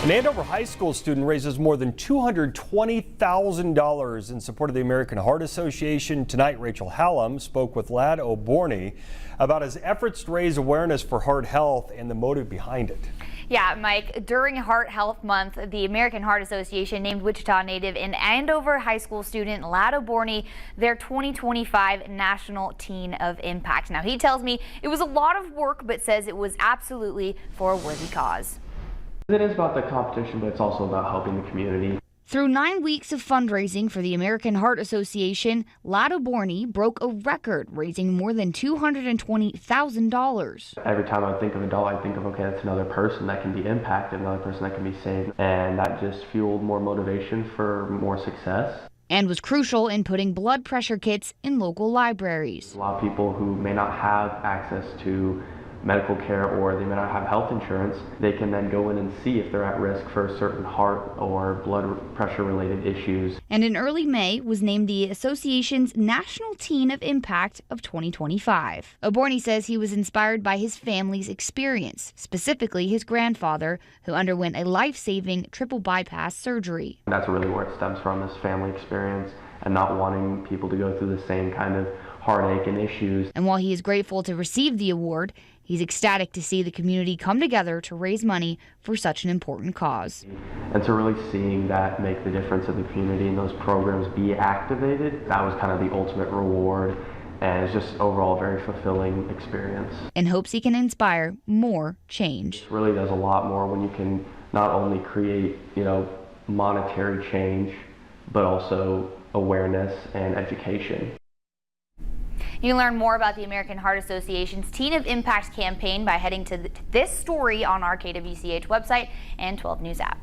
An Andover High School student raises more than $220,000 in support of the American Heart Association. Tonight, Rachel Hallam spoke with Lad O'Borney about his efforts to raise awareness for heart health and the motive behind it. Yeah, Mike, during Heart Health Month, the American Heart Association named Wichita native and Andover High School student Lad O'Borney their 2025 National Teen of Impact. Now, he tells me it was a lot of work, but says it was absolutely for a worthy cause. It is about the competition, but it's also about helping the community. Through 9 weeks of fundraising for the American Heart Association, Lad O'Borney broke a record, raising more than $220,000. Every time I think of a dollar, I think of, okay, that's another person that can be impacted, another person that can be saved. And that just fueled more motivation for more success. And was crucial in putting blood pressure kits in local libraries. A lot of people who may not have access to medical care or they may not have health insurance, they can then go in and see if they're at risk for certain heart or blood pressure related issues. And in early May was named the association's National Teen of Impact of 2025. O'Borney says he was inspired by his family's experience, specifically his grandfather, who underwent a life-saving triple bypass surgery. That's really where it stems from, this family experience and not wanting people to go through the same kind of heartache and issues. And while he is grateful to receive the award, he's ecstatic to see the community come together to raise money for such an important cause. And so really seeing that make the difference in the community and those programs be activated, that was kind of the ultimate reward, and it's just overall a very fulfilling experience. And hopes he can inspire more change. It really does a lot more when you can not only create, monetary change, but also awareness and education. You can learn more about the American Heart Association's Teen of Impact campaign by heading to this story on our KWCH website and 12 News app.